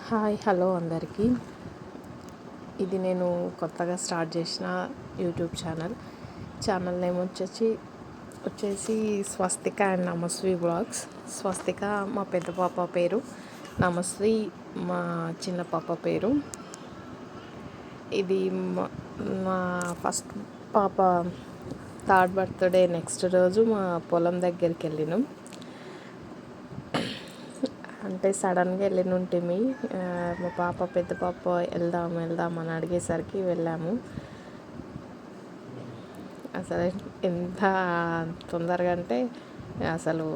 Hi hello అందరికీ. ఇది నేను కొత్తగా స్టార్ట్ చేసిన యూట్యూబ్ ఛానల్ నేమ్ వచ్చేసి స్వస్తిక అండ్ నమస్వి బ్లాగ్స్. స్వస్తిక మా పెద్ద పాప పేరు, నమస్వి మా చిన్న పాప పేరు. ఇది మా ఫస్ట్ పాప థర్డ్ బర్త్డే నెక్స్ట్ రోజు మా పొలం దగ్గరికి వెళ్ళినాం. అంటే సడన్గా వెళ్ళినుంటిమి. మా పెద్ద పాప వెళ్దాం అని అడిగేసరికి వెళ్ళాము. అసలు ఎంత తొందరగా అంటే అసలు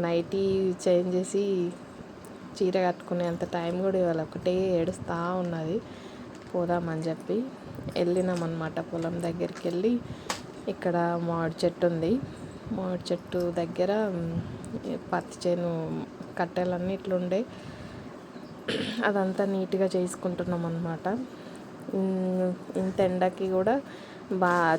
నైటీ చేంజ్ చేసి చీర కట్టుకునే అంత టైం కూడా ఇవాళ ఒకటే ఏడుస్తూ ఉన్నది. పోదామని చెప్పి వెళ్ళినాం అన్నమాట. పొలం దగ్గరికి వెళ్ళి ఇక్కడ మామిడి చెట్టు ఉంది. మామిడి చెట్టు దగ్గర పత్తి చేను కట్టెలన్నీ ఇట్లుండే అదంతా నీట్గా చేసుకుంటున్నాం అన్నమాట. ఇంత ఎండకి కూడా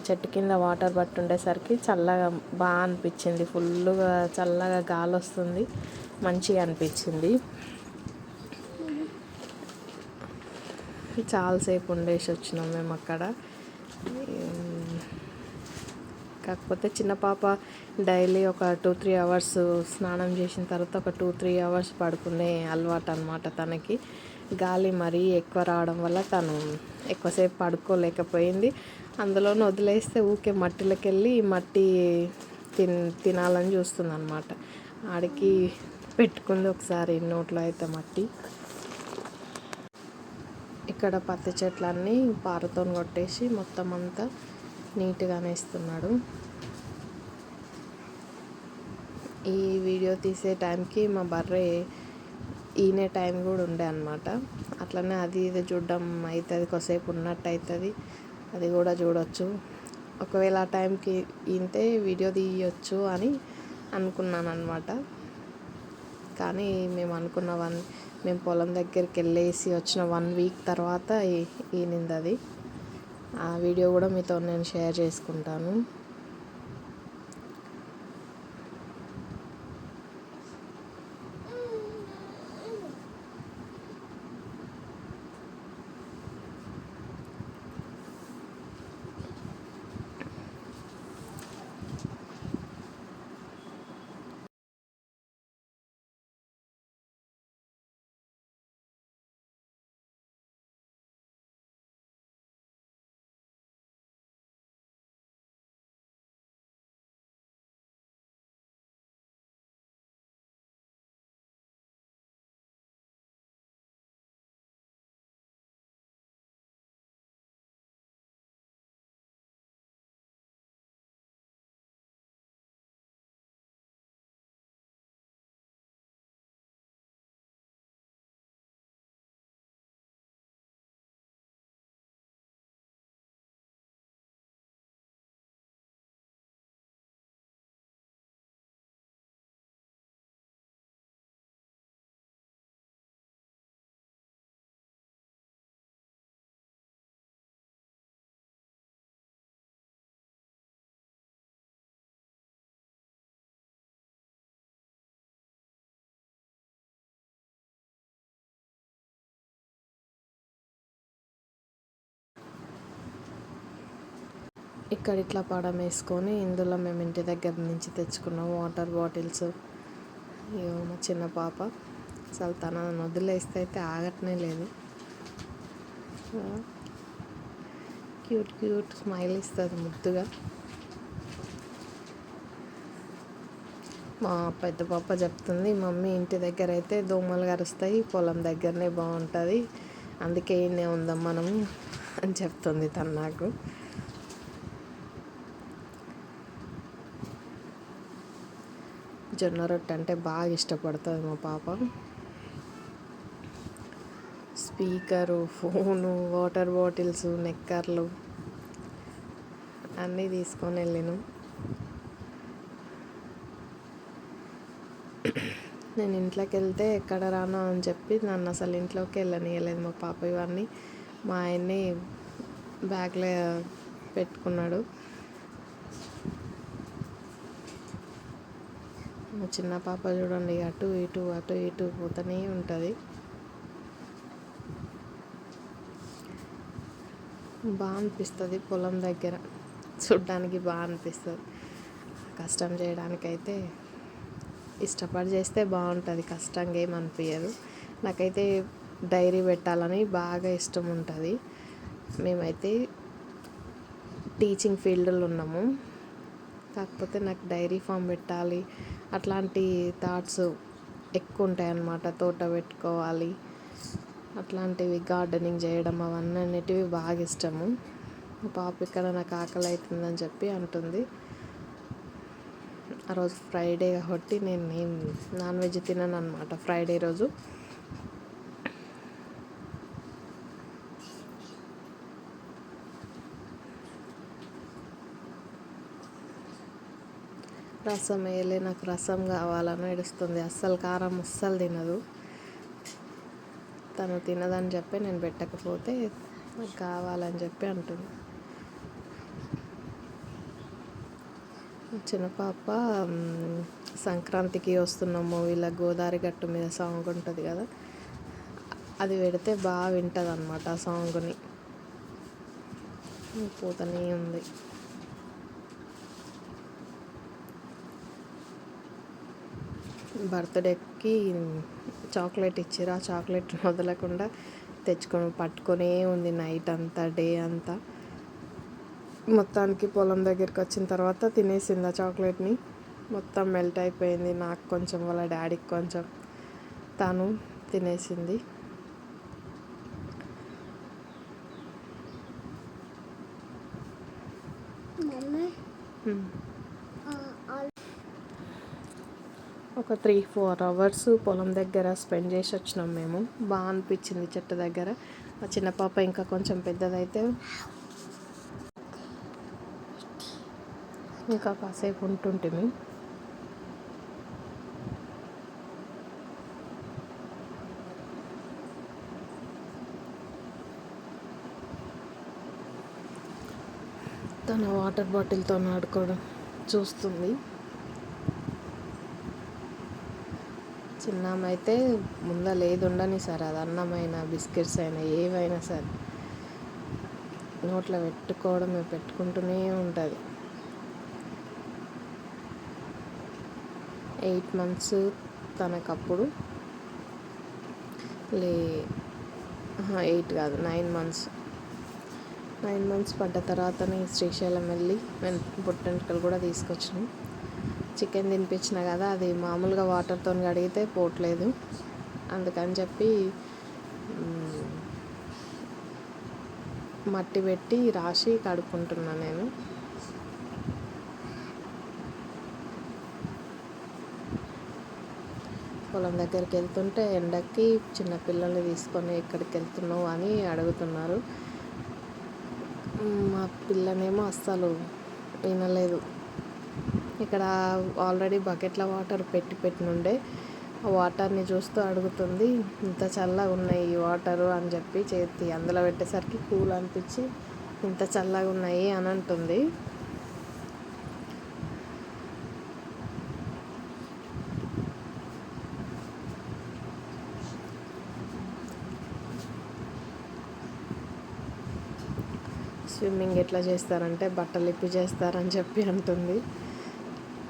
చెట్టు కింద వాటర్ పట్టి ఉండేసరికి చల్లగా బాగా అనిపించింది. ఫుల్గా చల్లగా గాలి వస్తుంది, మంచిగా అనిపించింది. చాలాసేపు ఉండేసి వచ్చినాం మేము అక్కడ. కాకపోతే చిన్న పాప డైలీ ఒక 2-3 అవర్స్ స్నానం చేసిన తర్వాత ఒక 2-3 అవర్స్ పడుకునే అలవాటు అన్నమాట తనకి. గాలి మరీ ఎక్కువ రావడం వల్ల తను ఎక్కువసేపు పడుకోలేకపోయింది. అందులోనూ వదిలేస్తే ఊకే మట్టిలోకి వెళ్ళి మట్టి తినాలని చూస్తుంది అన్నమాట. ఆడికి పెట్టుకుంది ఒకసారి నోట్లో అయితే మట్టి. ఇక్కడ పత్తి చెట్లన్నీ పారతో కొట్టేసి మొత్తం అంతా నీట్గా వేస్తున్నాడు. ఈ వీడియో తీసే టైంకి మా బర్రె ఈనే టైం కూడా ఉండే అన్నమాట. అట్లనే అది ఇది చూడడం అవుతుంది, కొద్దిసేపు ఉన్నట్టు అవుతుంది, అది కూడా చూడవచ్చు. ఒకవేళ ఆ టైంకి ఈంతే వీడియో తీయచ్చు అని అనుకున్నాను అన్నమాట. కానీ మేము పొలం దగ్గరికి వెళ్ళేసి వచ్చిన 1 వీక్ తర్వాత ఈనింది అది. ఆ వీడియో కూడా మీతో నేను షేర్ చేసుకుంటాను. ఇక్కడ ఇట్లా పడం వేసుకొని ఇందులో మేము ఇంటి దగ్గర నుంచి తెచ్చుకున్న వాటర్ బాటిల్స్. మా చిన్న పాప అసలు తనని వదిలేస్తే అయితే ఆగట్నే లేదు. క్యూట్ స్మైల్ ఇస్తుంది ముద్దుగా. మా పెద్ద పాప చెప్తుంది, మమ్మీ ఇంటి దగ్గర అయితే దోమలు కరుస్తాయి, పొలం దగ్గరనే బాగుంటుంది, అందుకే ఈయనే ఉందాం మనము అని చెప్తుంది తను నాకు. జొన్న రొట్టె అంటే బాగా ఇష్టపడుతుంది మా పాప. స్పీకరు, ఫోను, వాటర్ బాటిల్స్, నెక్కర్లు అన్నీ తీసుకొని వెళ్ళాను. నేను ఇంట్లోకి వెళ్తే ఎక్కడ రాను అని చెప్పి నన్ను అసలు ఇంట్లోకి వెళ్ళనియలేదు మా పాప. ఇవన్నీ మా ఆయన్ని బ్యాగ్లో పెట్టుకున్నాడు. మా చిన్న పాప చూడండి, అటు ఇటు పోతూనే ఉంటుంది. బాగా అనిపిస్తుంది. పొలం దగ్గర చూడ్డానికి బాగా అనిపిస్తుంది. కష్టం చేయడానికైతే ఇష్టపడి చేస్తే బాగుంటుంది, కష్టంగా ఏమి అనిపించదు. నాకైతే డైరీ పెట్టాలని బాగా ఇష్టం ఉంటుంది. మేమైతే టీచింగ్ ఫీల్డ్లో ఉన్నాము, కాకపోతే నాకు డైరీ ఫామ్ పెట్టాలి అట్లాంటి థాట్స్ ఎక్కువ ఉంటాయి అన్నమాట. తోట పెట్టుకోవాలి అట్లాంటివి, గార్డెనింగ్ చేయడం అవన్నీ బాగా ఇష్టము. మా పాప ఇక్కడ నాకు ఆకలి అవుతుందని చెప్పి అంటుంది. ఆ రోజు ఫ్రైడే కాబట్టి నేను నాన్ వెజ్ తినను అనమాట ఫ్రైడే రోజు. రసం వేయలే, నాకు రసం కావాలని ఏడుస్తుంది. అస్సలు కారం అస్సలు తినదు. తను తినదని చెప్పి నేను పెట్టకపోతే నాకు కావాలని చెప్పి అంటుంది. చిన్న పాప సంక్రాంతికి వస్తున్న మూవీలో గోదావరి గట్టు మీద సాంగ్ ఉంటుంది కదా, అది పెడితే బాగా వింటుంది అన్నమాట. ఆ సాంగ్ని పోతూనే ఉంది. బర్త్డేకి చాక్లెట్ ఇచ్చారు. ఆ చాక్లెట్ వదలకుండా పట్టుకొనే ఉంది నైట్ అంతా, డే అంతా. మొత్తానికి పొలం దగ్గరికి వచ్చిన తర్వాత తినేసింది ఆ చాక్లెట్ని. మొత్తం మెల్ట్ అయిపోయింది. నాకు కొంచెం, వాళ్ళ డాడీకి కొంచెం, తను తినేసింది. ఒక 3-4 అవర్స్ పొలం దగ్గర స్పెండ్ చేసి వచ్చినాం మేము. బాగా అనిపించింది చెట్టు దగ్గర. మా చిన్న పాప ఇంకా కొంచెం పెద్దదైతే ఇంకా కాసేపు ఉంటుంటిమి. తన వాటర్ బాటిల్తో ఆడుకోవడం చూస్తుంది. చిన్నమైతే ముందర ఏది ఉండని సరే, అది అన్నమైనా బిస్కెట్స్ అయినా ఏవైనా సరే నోట్లో పెట్టుకుంటూనే ఉంటుంది. 8 months తనకప్పుడు 8 కాదు 9 months. 9 months పడ్డ తర్వాతనే శ్రీశైలం వెళ్ళి పుట్టెంటుకలు కూడా తీసుకొచ్చినాం. చికెన్ తినిపించిన కదా, అది మామూలుగా వాటర్తో కడిగితే పోవట్లేదు. అందుకని చెప్పి మట్టి పెట్టి రాసి కడుక్కుంటున్నాను నేను. పొలం దగ్గరికి వెళ్తుంటే ఎండకి చిన్నపిల్లల్ని తీసుకొని ఎక్కడికి వెళ్తున్నావు అని అడుగుతున్నారు. మా పిల్లనేమో అస్సలు వినలేదు. ఇక్కడ ఆల్రెడీ బకెట్ల వాటర్ పెట్టినుండే ఆ వాటర్ని చూస్తూ అడుగుతుంది, ఇంత చల్లగా ఉన్నాయి ఈ వాటరు అని చెప్పి చేతి అందులో పెట్టేసరికి కూల్ అనిపించి ఇంత చల్లగా ఉన్నాయి అని అంటుంది. స్విమ్మింగ్ ఎట్లా చేస్తారంటే బట్టలు ఇప్పి చేస్తారని చెప్పి అంటుంది.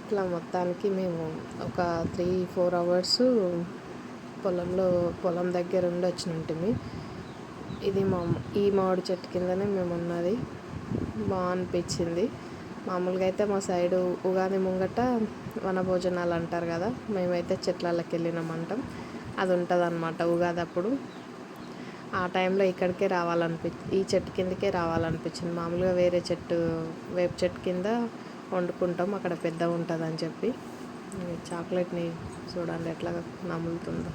ఇట్లా మొత్తానికి మేము ఒక 3-4 hours పొలం దగ్గర ఉండి వచ్చినట్టుమి. ఇది ఈ మామిడి చెట్టు కిందనే మేము ఉన్నది. బాగా అనిపించింది. మామూలుగా అయితే మా సైడు ఉగాది ముంగట వనభోజనాలు అంటారు కదా, మేమైతే చెట్లకి వెళ్ళినామంటాం. అది ఉంటుంది అన్నమాట ఉగాది అప్పుడు. ఆ టైంలో ఇక్కడికే ఈ చెట్టు కిందకే రావాలనిపించింది. మామూలుగా వేరే వేప చెట్టు కింద వండుకుంటాం, అక్కడ పెద్దగా ఉంటుందని చెప్పి. చాక్లెట్ని చూడండి ఎట్లా నములుతుందో.